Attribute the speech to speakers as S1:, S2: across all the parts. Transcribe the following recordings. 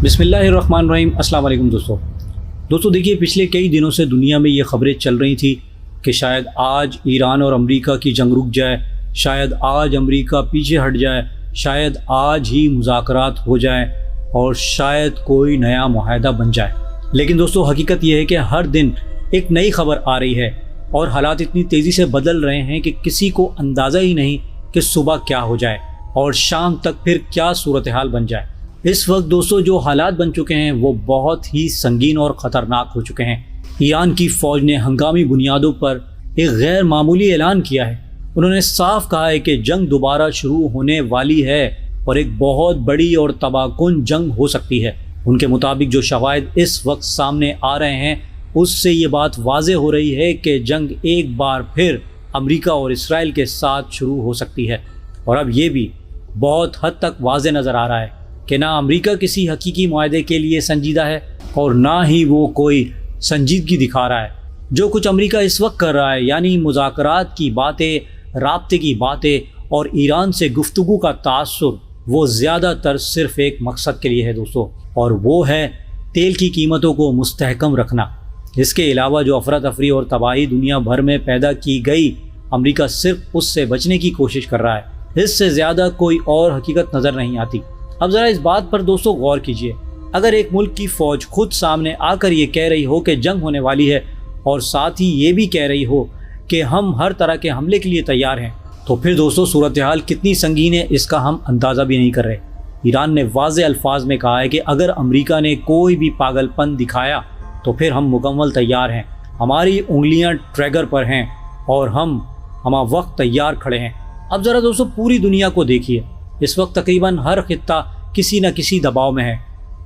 S1: बिस्मिल्लाहिर्रहमानिर्रहीम। अस्सलाम वालेकुम दोस्तों देखिए, पिछले कई दिनों से दुनिया में ये खबरें चल रही थी कि शायद आज ईरान और अमेरिका की जंग रुक जाए, शायद आज अमेरिका पीछे हट जाए, शायद आज ही मुज़ाकरात हो जाए और शायद कोई नया मुआहदा बन जाए। लेकिन दोस्तों, हकीकत यह है कि हर दिन एक नई खबर आ रही है और हालात इतनी तेज़ी से बदल रहे हैं कि किसी को अंदाज़ा ही नहीं कि सुबह क्या हो जाए और शाम तक फिर क्या सूरत हाल बन जाए। इस वक्त दोस्तों जो हालात बन चुके हैं वो बहुत ही संगीन और ख़तरनाक हो चुके हैं। ईरान की फ़ौज ने हंगामी बुनियादों पर एक गैर मामूली ऐलान किया है। उन्होंने साफ कहा है कि जंग दोबारा शुरू होने वाली है और एक बहुत बड़ी और तबाहकुन जंग हो सकती है। उनके मुताबिक जो शवाहिद इस वक्त सामने आ रहे हैं उससे ये बात वाज़ेह हो रही है कि जंग एक बार फिर अमेरिका और इसराइल के साथ शुरू हो सकती है। और अब ये भी बहुत हद तक वाज़ेह नज़र आ रहा है कि ना अमेरिका किसी हकीकी मुआहदे के लिए संजीदा है और ना ही वो कोई संजीदगी दिखा रहा है। जो कुछ अमेरिका इस वक्त कर रहा है, यानी मुज़ाकरात की बातें, राब्ते की बातें और ईरान से गुफ्तगू का तासुर, वो ज़्यादातर सिर्फ़ एक मकसद के लिए है दोस्तों, और वो है तेल की कीमतों को मुस्तहकम रखना। इसके अलावा जो अफरा तफरी और तबाही दुनिया भर में पैदा की गई, अमेरिका सिर्फ उससे बचने की कोशिश कर रहा है। इससे ज़्यादा कोई और हकीकत नज़र नहीं आती। अब ज़रा इस बात पर दोस्तों गौर कीजिए, अगर एक मुल्क की फ़ौज खुद सामने आकर ये कह रही हो कि जंग होने वाली है और साथ ही ये भी कह रही हो कि हम हर तरह के हमले के लिए तैयार हैं, तो फिर दोस्तों सूरत हाल कितनी संगीन है इसका हम अंदाज़ा भी नहीं कर रहे। ईरान ने वाज़ेह अल्फाज में कहा है कि अगर अमेरिका ने कोई भी पागलपन दिखाया तो फिर हम मुकम्मल तैयार हैं, हमारी उंगलियां ट्रैगर पर हैं और हम वक्त तैयार खड़े हैं। अब ज़रा दोस्तों पूरी दुनिया को देखिए, इस वक्त तकरीबन हर खित्ता किसी न किसी दबाव में है।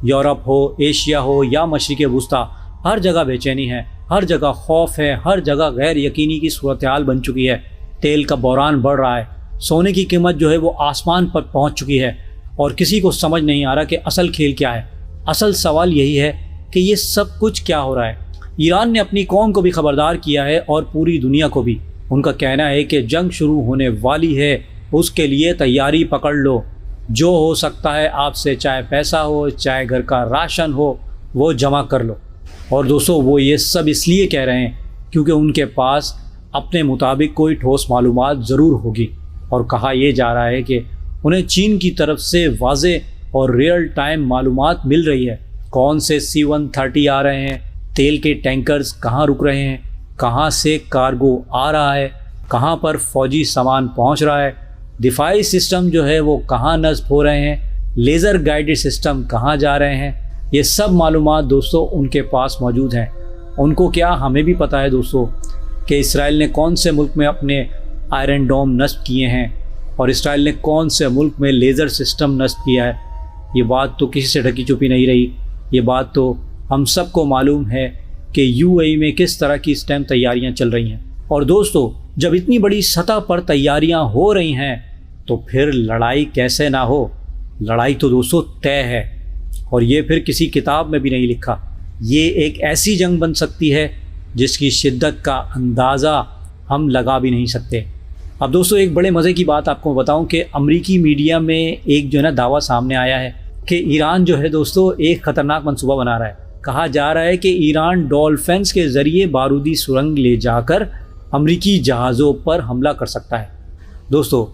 S1: यूरोप हो, एशिया हो या मशरिक़ वुस्ता, हर जगह बेचैनी है, हर जगह खौफ है, हर जगह गैर यकीनी की सूरत हाल बन चुकी है। तेल का बहरान बढ़ रहा है, सोने की कीमत जो है वो आसमान पर पहुंच चुकी है और किसी को समझ नहीं आ रहा कि असल खेल क्या है। असल सवाल यही है कि ये सब कुछ क्या हो रहा है। ईरान ने अपनी कौम को भी खबरदार किया है और पूरी दुनिया को भी। उनका कहना है कि जंग शुरू होने वाली है, उसके लिए तैयारी पकड़ लो। जो हो सकता है आपसे, चाहे पैसा हो, चाहे घर का राशन हो, वो जमा कर लो। और दोस्तों वो ये सब इसलिए कह रहे हैं क्योंकि उनके पास अपने मुताबिक कोई ठोस मालूमात ज़रूर होगी। और कहा यह जा रहा है कि उन्हें चीन की तरफ से वाज़ेह और रियल टाइम मालूमात मिल रही है। कौन से C-130 आ रहे हैं, तेल के टैंकर्स कहाँ रुक रहे हैं, कहाँ से कार्गो आ रहा है, कहाँ पर फ़ौजी सामान पहुँच रहा है, दिफाई सिस्टम जो है वो कहाँ नस्ब हो रहे हैं, लेज़र गाइडेड सिस्टम कहाँ जा रहे हैं, ये सब मालूमात दोस्तों उनके पास मौजूद हैं। उनको क्या, हमें भी पता है दोस्तों कि इसराइल ने कौन से मुल्क में अपने आयरन डोम नस्ब किए हैं और इसराइल ने कौन से मुल्क में लेज़र सिस्टम नस्ब किया है। ये बात तो किसी से ढकी छुपी नहीं रही। ये बात तो हम सबको मालूम है कि UAE में किस तरह की इस टाइम तैयारियाँ चल रही हैं। और दोस्तों जब इतनी बड़ी सतह पर तैयारियां हो रही हैं तो फिर लड़ाई कैसे ना हो। लड़ाई तो दोस्तों तय है और ये फिर किसी किताब में भी नहीं लिखा। ये एक ऐसी जंग बन सकती है जिसकी शिद्दत का अंदाज़ा हम लगा भी नहीं सकते। अब दोस्तों एक बड़े मज़े की बात आपको बताऊं कि अमरीकी मीडिया में एक जो है ना दावा सामने आया है कि ईरान जो है दोस्तों एक ख़तरनाक मंसूबा बना रहा है। कहा जा रहा है कि ईरान डॉल्फिन्स के ज़रिए बारूदी सुरंग ले जाकर अमरीकी जहाज़ों पर हमला कर सकता है। दोस्तों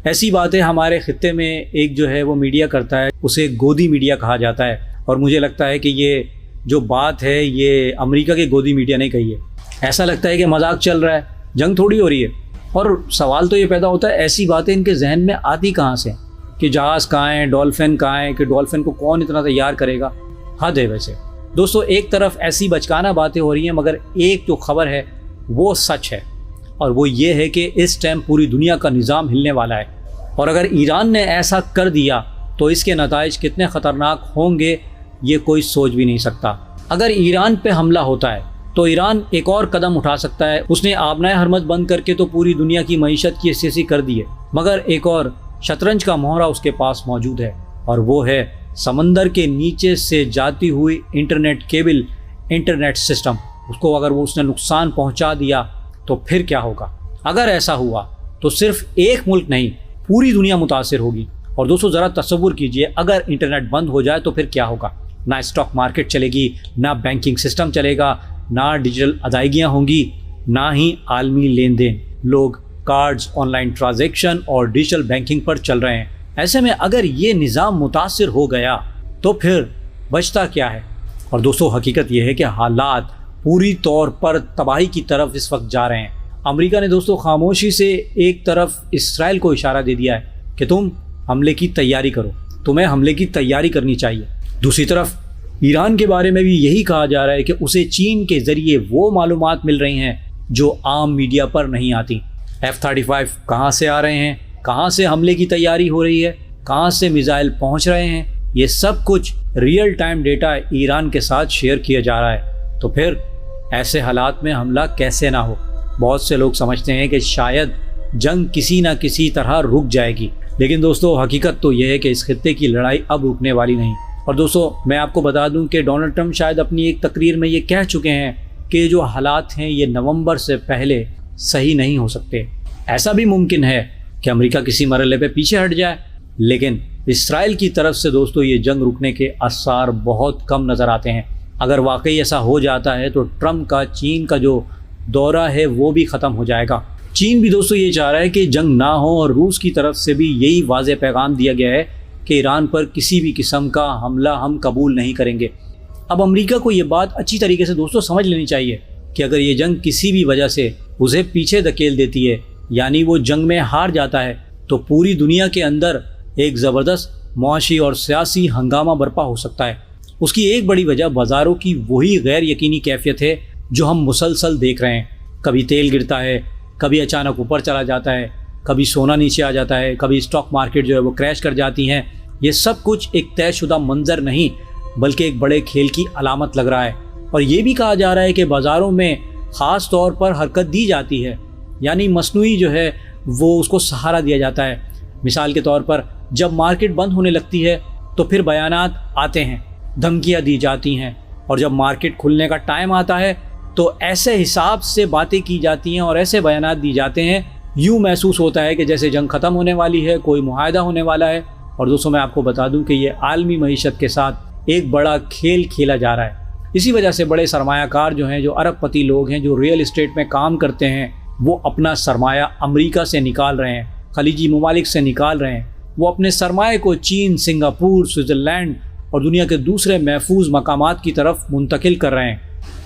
S1: ऐसी बातें हमारे ख़ित्ते में एक जो है वो मीडिया करता है, उसे गोदी मीडिया कहा जाता है। और मुझे लगता है कि ये जो बात है ये अमेरिका के गोदी मीडिया ने कही है। ऐसा लगता है कि मजाक चल रहा है, जंग थोड़ी हो रही है। और सवाल तो ये पैदा होता है ऐसी बातें इनके जहन में आती कहाँ से कि जहाज़ कहाँ हैं, डॉल्फिन कहाँ हैं, कि डॉल्फिन को कौन इतना तैयार करेगा। हद है वैसे दोस्तों। एक तरफ ऐसी बचकाना बातें हो रही हैं मगर एक जो खबर है वो सच है और वो ये है कि इस टाइम पूरी दुनिया का निज़ाम हिलने वाला है। और अगर ईरान ने ऐसा कर दिया तो इसके नताइज कितने ख़तरनाक होंगे ये कोई सोच भी नहीं सकता। अगर ईरान पे हमला होता है तो ईरान एक और कदम उठा सकता है। उसने आबनाए हरमत बंद करके तो पूरी दुनिया की मईशत की ऐसी कर दी है, मगर एक और शतरंज का मोहरा उसके पास मौजूद है और वो है समंदर के नीचे से जाती हुई इंटरनेट केबल, इंटरनेट सिस्टम। उसको अगर वो उसने नुकसान पहुंचा दिया तो फिर क्या होगा। अगर ऐसा हुआ तो सिर्फ एक मुल्क नहीं पूरी दुनिया मुतासिर होगी। اور دوستوں ذرا تصور کیجئے اگر انٹرنیٹ بند ہو جائے تو پھر کیا ہوگا؟ نہ اسٹاک مارکیٹ چلے گی، نہ بینکنگ سسٹم چلے گا، نہ ڈیجیٹل ادائیگیاں ہوں گی، نہ ہی عالمی لین دین۔ لوگ کارڈز، آن لائن ٹرانزیکشن اور ڈیجیٹل بینکنگ پر چل رہے ہیں۔ ایسے میں اگر یہ نظام متاثر ہو گیا تو پھر بچتا کیا ہے؟ اور دوستوں حقیقت یہ ہے کہ حالات پوری طور پر تباہی کی طرف اس وقت جا رہے ہیں۔ امریکہ نے دوستوں خاموشی سے ایک طرف اسرائیل کو اشارہ دے دیا ہے کہ تم حملے کی تیاری کرو، تمہیں حملے کی تیاری کرنی چاہیے۔ دوسری طرف ایران کے بارے میں بھی یہی کہا جا رہا ہے کہ اسے چین کے ذریعے وہ معلومات مل رہی ہیں جو عام میڈیا پر نہیں آتی۔ F-35 کہاں سے آ رہے ہیں، کہاں سے حملے کی تیاری ہو رہی ہے، کہاں سے میزائل پہنچ رہے ہیں، یہ سب کچھ ریئل ٹائم ڈیٹا ایران کے ساتھ شیئر کیا جا رہا ہے۔ تو پھر ایسے حالات میں حملہ کیسے نہ ہو؟ بہت سے لوگ سمجھتے ہیں کہ شاید جنگ کسی نہ کسی طرح رک جائے گی، لیکن دوستو حقیقت تو یہ ہے کہ اس خطے کی لڑائی اب رکنے والی نہیں۔ اور دوستو میں آپ کو بتا دوں کہ ڈونلڈ ٹرمپ شاید اپنی ایک تقریر میں یہ کہہ چکے ہیں کہ جو حالات ہیں یہ نومبر سے پہلے صحیح نہیں ہو سکتے۔ ایسا بھی ممکن ہے کہ امریکہ کسی مرحلے پہ پیچھے ہٹ جائے، لیکن اسرائیل کی طرف سے دوستو یہ جنگ رکنے کے آثار بہت کم نظر آتے ہیں۔ اگر واقعی ایسا ہو جاتا ہے تو ٹرمپ کا چین کا جو دورہ ہے وہ بھی ختم ہو جائے گا۔ چین بھی دوستو یہ چاہ رہا ہے کہ جنگ نہ ہو، اور روس کی طرف سے بھی یہی واضح پیغام دیا گیا ہے کہ ایران پر کسی بھی قسم کا حملہ ہم قبول نہیں کریں گے۔ اب امریکہ کو یہ بات اچھی طریقے سے دوستو سمجھ لینی چاہیے کہ اگر یہ جنگ کسی بھی وجہ سے اسے پیچھے دھکیل دیتی ہے، یعنی وہ جنگ میں ہار جاتا ہے، تو پوری دنیا کے اندر ایک زبردست معاشی اور سیاسی ہنگامہ برپا ہو سکتا ہے۔ اس کی ایک بڑی وجہ بازاروں کی وہی غیر یقینی کیفیت ہے جو ہم مسلسل دیکھ رہے ہیں۔ کبھی تیل گرتا ہے، کبھی اچانک اوپر چلا جاتا ہے، کبھی سونا نیچے آ جاتا ہے، کبھی اسٹاک مارکیٹ جو ہے وہ کریش کر جاتی ہیں۔ یہ سب کچھ ایک طے شدہ منظر نہیں بلکہ ایک بڑے کھیل کی علامت لگ رہا ہے۔ اور یہ بھی کہا جا رہا ہے کہ بازاروں میں خاص طور پر حرکت دی جاتی ہے، یعنی مصنوعی جو ہے وہ اس کو سہارا دیا جاتا ہے۔ مثال کے طور پر جب مارکیٹ بند ہونے لگتی ہے تو پھر بیانات آتے ہیں، دھمکیاں دی جاتی ہیں، اور جب مارکیٹ کھلنے کا ٹائم آتا ہے تو ایسے حساب سے باتیں کی جاتی ہیں اور ایسے بیانات دی جاتے ہیں، یوں محسوس ہوتا ہے کہ جیسے جنگ ختم ہونے والی ہے، کوئی معاہدہ ہونے والا ہے۔ اور دوستوں میں آپ کو بتا دوں کہ یہ عالمی معیشت کے ساتھ ایک بڑا کھیل کھیلا جا رہا ہے۔ اسی وجہ سے بڑے سرمایہ کار جو ہیں، جو ارب پتی لوگ ہیں، جو ریئل اسٹیٹ میں کام کرتے ہیں، وہ اپنا سرمایہ امریکہ سے نکال رہے ہیں، خلیجی ممالک سے نکال رہے ہیں۔ وہ اپنے سرمایہ کو چین، سنگاپور، سوئٹزرلینڈ اور دنیا کے دوسرے محفوظ مقامات کی طرف منتقل کر رہے ہیں۔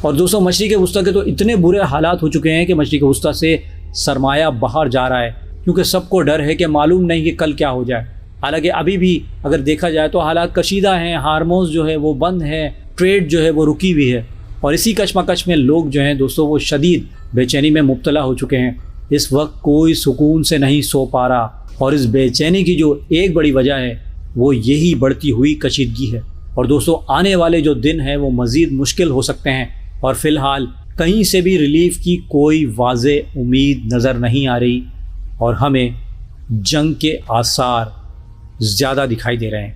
S1: اور دوستوں مشرق وسطیٰ کے تو اتنے برے حالات ہو چکے ہیں کہ مشرق وسطیٰ سے سرمایہ باہر جا رہا ہے، کیونکہ سب کو ڈر ہے کہ معلوم نہیں کہ کل کیا ہو جائے۔ حالانکہ ابھی بھی اگر دیکھا جائے تو حالات کشیدہ ہیں، ہارموز جو ہے وہ بند ہے، ٹریڈ جو ہے وہ رکی ہوئی ہے، اور اسی کشمکش میں لوگ جو ہیں دوستوں وہ شدید بے چینی میں مبتلا ہو چکے ہیں۔ اس وقت کوئی سکون سے نہیں سو پا رہا، اور اس بے چینی کی جو ایک بڑی وجہ ہے وہ یہی بڑھتی ہوئی کشیدگی ہے۔ اور دوستوں آنے والے جو دن ہیں وہ مزید مشکل ہو سکتے ہیں، اور فی الحال کہیں سے بھی ریلیف کی کوئی واضح امید نظر نہیں آ رہی، اور ہمیں جنگ کے آثار زیادہ دکھائی دے رہے ہیں۔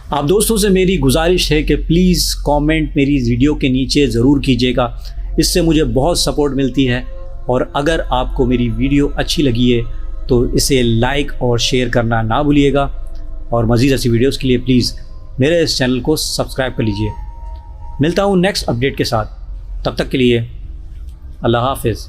S1: آپ دوستوں سے میری گزارش ہے کہ پلیز کامنٹ میری ویڈیو کے نیچے ضرور کیجیے گا، اس سے مجھے بہت سپورٹ ملتی ہے۔ اور اگر آپ کو میری ویڈیو اچھی لگی ہے تو اسے لائک اور شیئر کرنا نہ بھولیے گا، اور مزید ایسی ویڈیوز کے لیے پلیز میرے اس چینل کو سبسکرائب کر لیجیے۔ ملتا ہوں نیکسٹ اپڈیٹ کے ساتھ، تب تک کے لیے اللہ حافظ۔